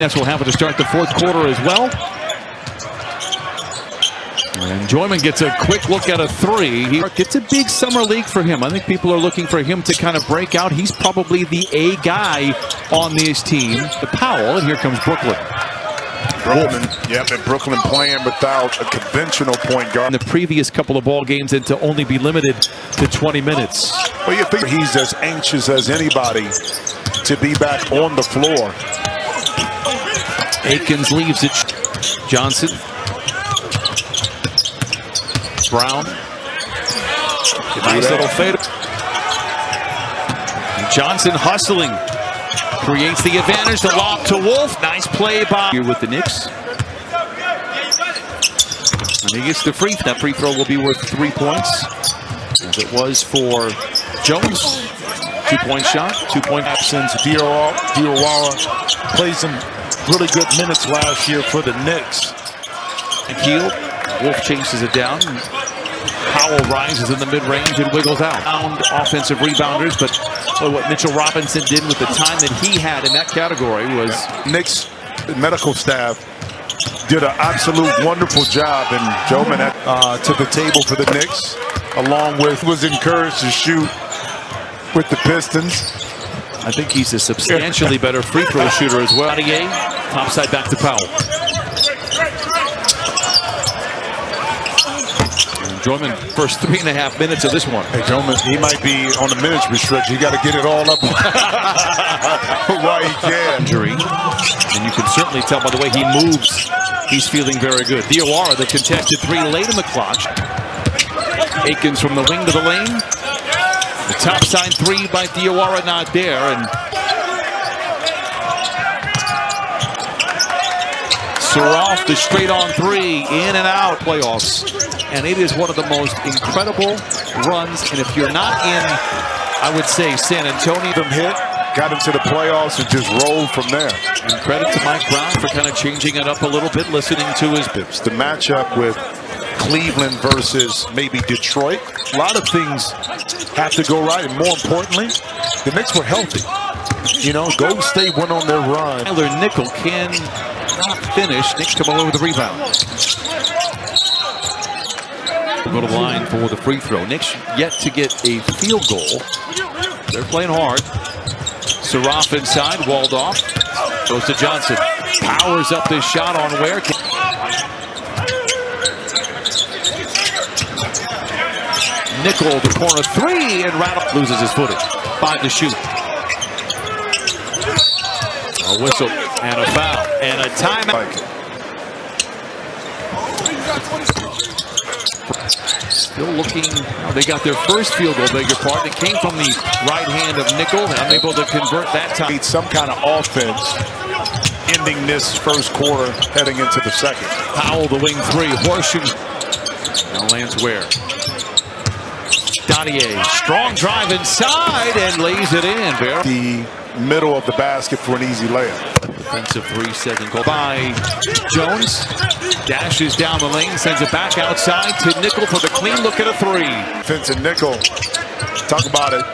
Nets will have it to start the fourth quarter as well. And Joyman gets a quick look at a three. It's a big summer league for him. I think people are looking for him to kind of break out. He's probably the A guy on this team. The Powell, and here comes Brooklyn. And Brooklyn playing without a conventional point guard. In the previous couple of ball games, and to only be limited to 20 minutes. Well, you think he's as anxious as anybody to be back on the floor. Akins leaves it. Johnson. Brown. Nice little fade. Johnson hustling. Creates the advantage. The lob to Wolf. Nice play by here with the Knicks. And he gets the free. That free throw will be worth 3 points. As it was for Jones. 2-point shot. 2-point absence. Diawara played some really good minutes last year for the Knicks. And Keel. Wolf chases it down. Powell rises in the mid-range and wiggles out. Offensive rebounders, but what Mitchell Robinson did with the time that he had in that category was... Knicks medical staff did an absolute wonderful job, and Joman to the table for the Knicks, along with was encouraged to shoot with the Pistons. I think he's a substantially better free throw shooter as well. Topside back to Powell. Joyman, first 3.5 minutes of this one. Hey, Joyman, he might be on the minutes restriction. You got to get it all up while he can. Injury, and you can certainly tell by the way he moves. He's feeling very good. Diawara, the contested three late in the clock. Akins from the wing to the lane. The top side three by Diawara not there, and Suraf, the straight on three, in and out playoffs. And it is one of the most incredible runs. And if you're not in, I would say, San Antonio. From hit, got into the playoffs and just rolled from there. And credit to Mike Brown for kind of changing it up a little bit, listening to his pips. The matchup with Cleveland versus maybe Detroit. A lot of things have to go right. And more importantly, the Knicks were healthy. You know, Golden State went on their run. Tyler Nickel can not finish. Knicks come all over the rebound. We'll go to the line for the free throw. Knicks yet to get a field goal. They're playing hard. Suraf inside, walled off. Goes to Johnson. Powers up this shot on Ware. Nickel, the corner three, and Rattle loses his footing. 5 to shoot. A whistle and a foul and a timeout. Still looking, they got their first field goal, beg your pardon. It came from the right hand of Nickel, unable to convert that time. Need some kind of offense ending this first quarter, heading into the second. Powell, the wing three, horseshoe. Now lands Ware. Dottier, strong drive inside and lays it in. The middle of the basket for an easy layup. Defensive 3-second goal by Jones. Dashes down the lane, sends it back outside to Nickel for the clean look at a three. Vincent Nickel, talk about it,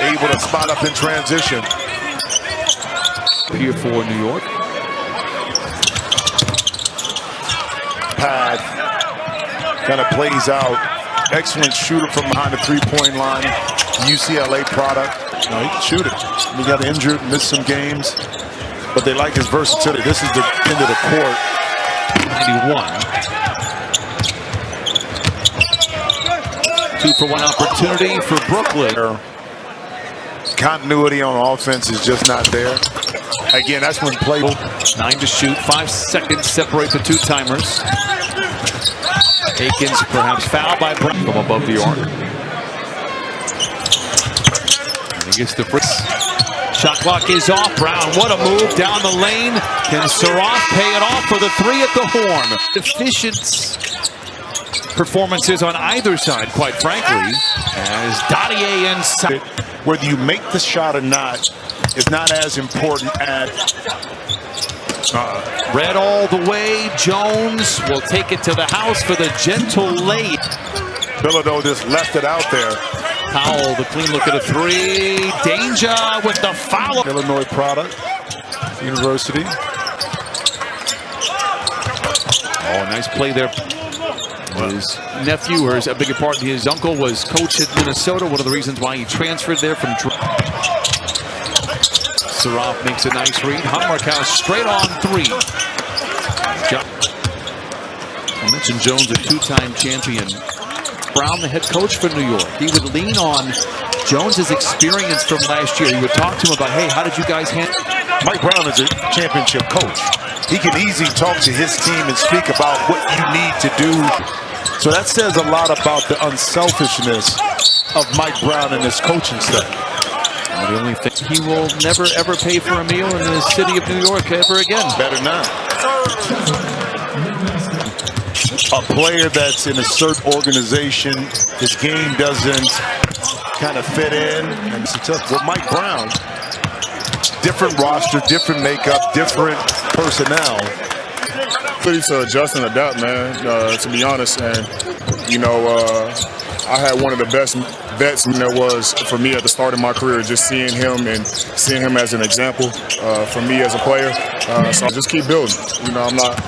able to spot up in transition. Here for New York. Pad kind of plays out. Excellent shooter from behind the three-point line. UCLA product. No, he can shoot it. He got injured, missed some games, but they like his versatility. This is the end of the court. 91. 2-for-1 opportunity for Brooklyn. Continuity on offense is just not there. Again, that's when play. 9 to shoot. 5 seconds separate the two timers. Akins perhaps fouled by Brown from above the arc. And he gets the free. Shot clock is off. Brown, what a move down the lane. Can Suraf pay it off for the three at the horn? Efficient performances on either side, quite frankly, as Dottier inside. Whether you make the shot or not is not as important as Red all the way. Jones will take it to the house for the gentle lay. Bilodeau just left it out there. Powell, the clean look at a three. Danger with the foul. Illinois product, University. Oh, nice play there. His nephew, or I beg your pardon, his uncle was coach at Minnesota. One of the reasons why he transferred there from. Saraf makes a nice read. Hammerkow straight on three. I mentioned Jones, a two-time champion. Brown, the head coach for New York. He would lean on Jones's experience from last year. He would talk to him about, hey, how did you guys handle? Mike Brown is a championship coach. He can easily talk to his team and speak about what you need to do. So that says a lot about the unselfishness of Mike Brown and his coaching staff. The only thing, he will never ever pay for a meal in the city of New York ever again. Better not. A player that's in a certain organization, his game doesn't kind of fit in. And with Mike Brown, different roster, different makeup, different personnel. Pretty to adjust and adapt, man, to be honest. And, you know, I had one of the best vets there was for me at the start of my career, just seeing him and seeing him as an example for me as a player. So I just keep building. You know, I'm not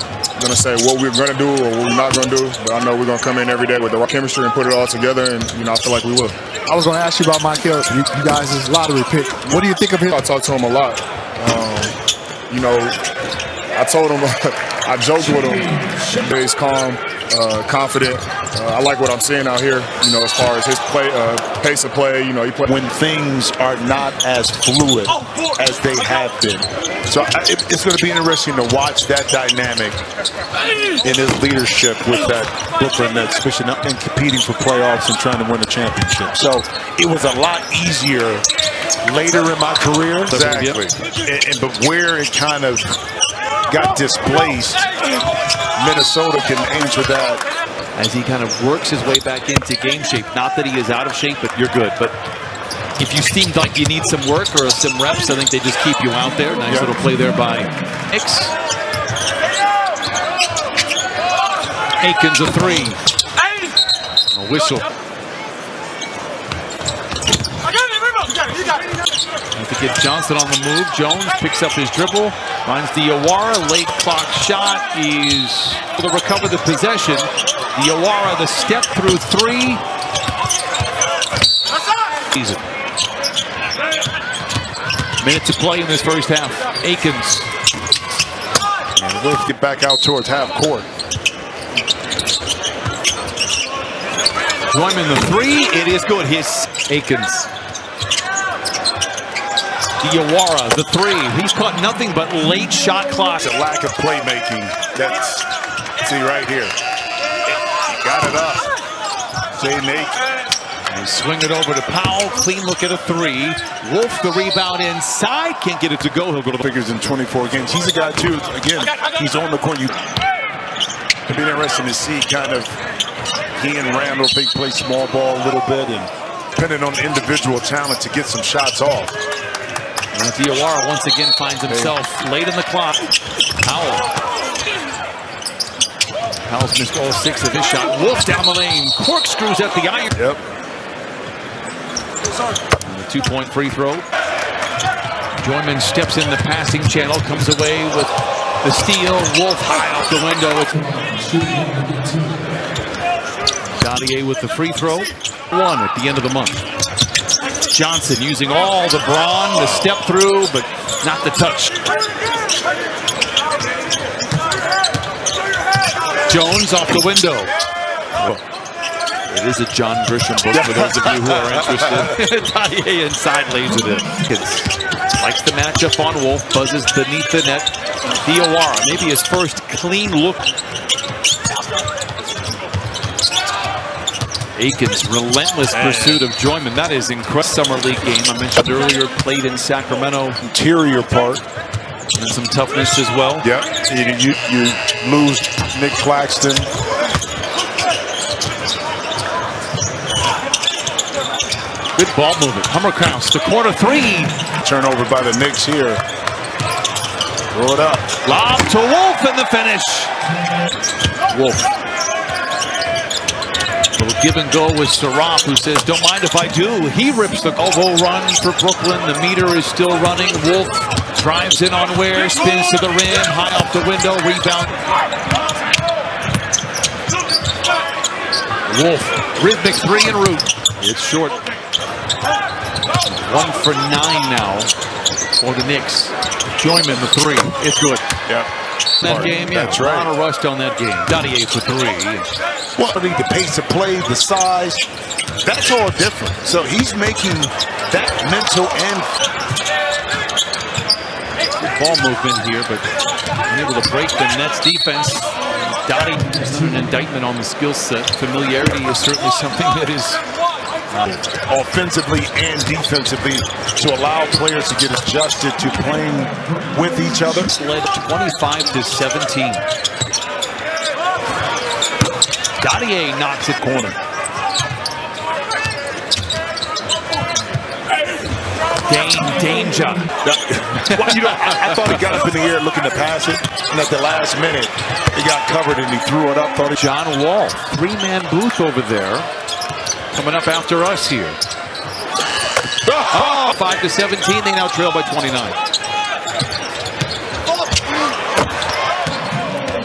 going to say what we're going to do or what we're not going to do, but I know we're going to come in every day with the right chemistry and put it all together, and, you know, I feel like we will. I was going to ask you about Michael. You guys' lottery pick. What do you think of him? I talk to him a lot. You know, I told him, I joked with him, he's calm, confident. I like what I'm seeing out here, you know, as far as his play, pace of play. You know, he play when things are not as fluid as they have been. So it's going to be interesting to watch that dynamic in his leadership with that Brooklyn Nets, especially in competing for playoffs and trying to win a championship. So it was a lot easier later in my career. Exactly. But where it kind of got displaced, Minnesota can answer that. As he kind of works his way back into game shape. Not that he is out of shape, but you're good. But if you seemed like you need some work or some reps, I think they just keep you out there. Nice little play there by Knicks. Aikens a three. A whistle. I think it's Johnson on the move. Jones picks up his dribble, finds Diawara, late clock shot. He's able to recover the possession. Diawara, the step through three. Easy. Minute to play in this first half. Aikens. And Wolf get back out towards half court. Joyman the three. It is good. His Aikens. Diawara, the three. He's caught nothing but late shot clock. It's a lack of playmaking. That's, see right here. Got it up. Jay Nate. They swing it over to Powell. Clean look at a three. Wolf the rebound inside. Can't get it to go. He'll go to the figures in 24 games. He's a guy too. Again, he's on the court. It'll be interesting to see kind of he and Randall, they play small ball a little bit, and depending on individual talent to get some shots off. And Diawara once again finds himself late in the clock. Powell's missed all 6 of his shot. Wolf down the lane. Corkscrews at the iron. Yep. And a 2-point free throw. Joyman steps in the passing channel. Comes away with the steal. Wolf high off the window. Gaudier with the free throw. 1 at the end of the month. Johnson using all the brawn, the step through, but not the touch. Jones off the window. It is a John Grisham book for those of you who are interested. Gaudier inside lays it in. Likes the matchup on Wolf, buzzes beneath the net. Diawara, maybe his first clean look. Aikens, relentless pursuit of Joyman. That is incredible. Summer League game I mentioned earlier, played in Sacramento. Interior part. And some toughness as well. Yeah, you lose Nick Claxton. Good ball movement. Hammerkow to corner three. Turnover by the Knicks here. Throw it up. Lob to Wolf and the finish. Wolf. Little give and go with Saraf, who says, don't mind if I do. He rips the Volvo run for Brooklyn. The meter is still running. Wolf drives in on Ware, spins to the rim, high off the window, rebound. Wolf, rhythmic three en route. It's short. 1 for 9 now for the Knicks. Joyman the three. It's good. Yeah. That game, yeah. That's right. A lot of rust on that game. Dottier for three. Well, the pace of play, the size, that's all different. So he's making that mental and good ball movement here, but unable to break the Nets defense. Dottie is not an indictment on the skill set. Familiarity is certainly something that is offensively and defensively to allow players to get adjusted to playing with each other. It's led 25-17. Dottier knocks it corner. Danger. Well, I thought he got up in the air looking to pass it, and at the last minute, he got covered and he threw it up. John Wall, three-man booth over there, coming up after us here. 5-17, they now trail by 29.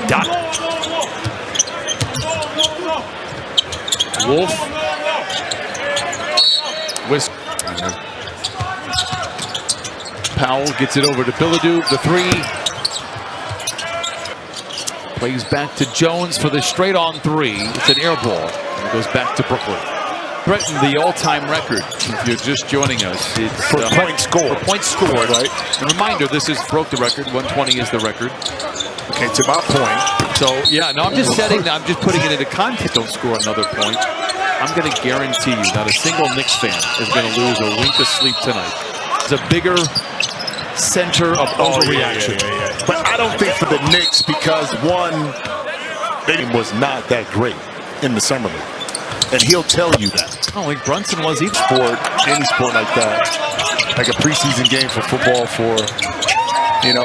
Dot. Wolf. Powell gets it over to Billadou, the three. Plays back to Jones for the straight-on three. It's an air ball. And it goes back to Brooklyn. Threatened the all-time record. If you're just joining us, it's for points scored. For points scored, right? And reminder, this is broke the record. 120 is the record. Okay, to my point. So yeah, no, I'm just putting it into context. Don't score another point. I'm going to guarantee you not a single Knicks fan is going to lose a wink of sleep tonight. It's a bigger center of overreaction. Yeah. But I don't think for the Knicks, because one, they was not that great in the summer league. And he'll tell you that. I don't think Brunson was either. Any sport like that. Like a preseason game for football for,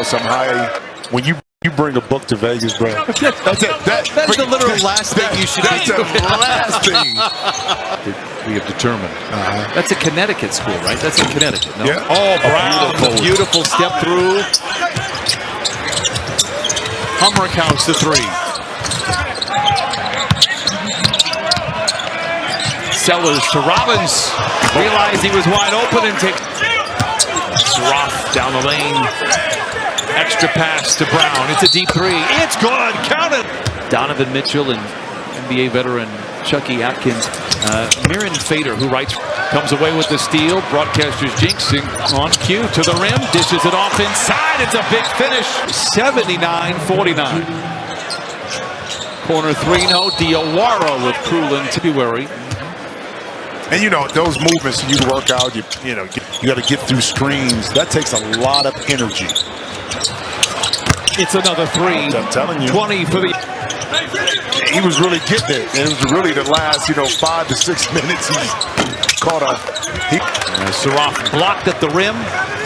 some high. When you bring a book to Vegas, bro. That's it. That's the literal last thing you should That's the last thing. We have determined. That's a Connecticut school, right? That's in Connecticut, no? Yeah. Oh, Brown, beautiful step through. Hummer counts the three. Sellers to Robbins. Realized he was wide open and takes Roth down the lane. Extra pass to Brown. It's a deep three. It's good. Count it. Donovan Mitchell and NBA veteran Chucky Atkins. Mirren Fader, who writes, comes away with the steal. Broadcasters jinxing on cue to the rim. Dishes it off inside. It's a big finish. 79-49. Corner three, no. Diawara with Krulin, February. And those movements you work out, you got to get through screens. That takes a lot of energy. It's another three. I'm telling you. 20 for the. He was really getting it. It was really the last, 5 to 6 minutes. He caught a. Saroff blocked at the rim.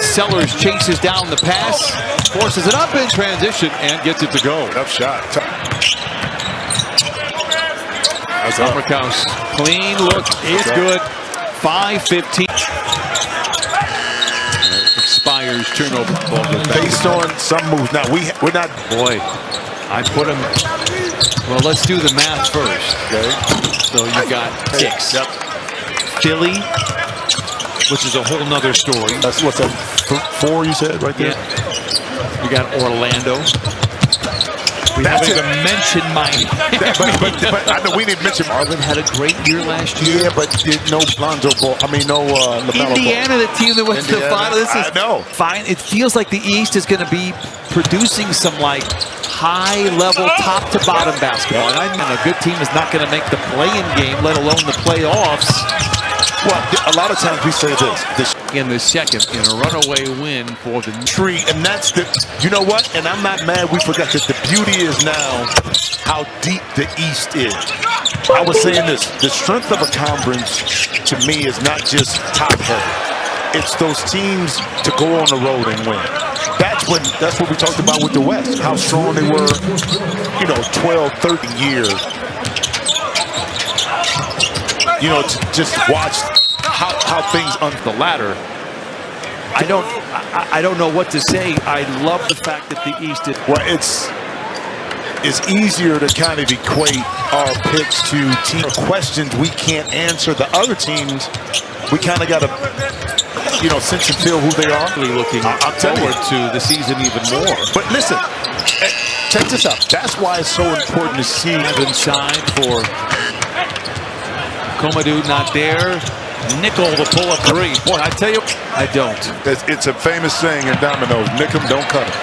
Sellers chases down the pass, forces it up in transition, and gets it to go. Tough shot. Upperhouse, clean look. It's good. 5:15. Expires. Turnover. Ball goes back. Based on some moves. Now we're not. Boy, I put him. Well, let's do the math first. Okay. So you got 6. Yep. Philly, which is a whole nother story. That's what's that? 4 you said right there. Yeah. You got Orlando. We haven't even mentioned Miami. but I know we didn't mention Marvin had a great year last year. Yeah, but no Lonzo Ball. no LaMelo Indiana, Ball. the team that went to the final. This is fine. It feels like the East is going to be producing some high-level, top-to-bottom basketball. And a good team is not going to make the play-in game, let alone the playoffs. Well, a lot of times we say this in the second in a runaway win for the tree, and that's the. You know what? And I'm not mad. We forgot that the beauty is now how deep the East is. I was saying this: the strength of a conference to me is not just top-heavy. It's those teams to go on the road and win. That's what we talked about with the West. How strong they were. 12, 30 years. To just watch how things on the ladder. I don't know what to say. I love the fact that the East is. Well, it's easier to kind of equate our picks to team questions we can't answer. The other teams, we kind of got to, sense and feel who they are. Really looking forward to the season even more. But listen, check this out. That's why it's so important to see. Inside for Komadou, not there. Nickel to pull up three. Boy, I tell you, I don't. It's a famous saying in dominoes: nick 'em, don't cut 'em.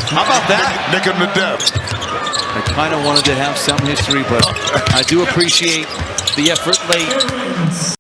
How about that? Nick 'em to death. I kind of wanted to have some history, but I do appreciate the effort late.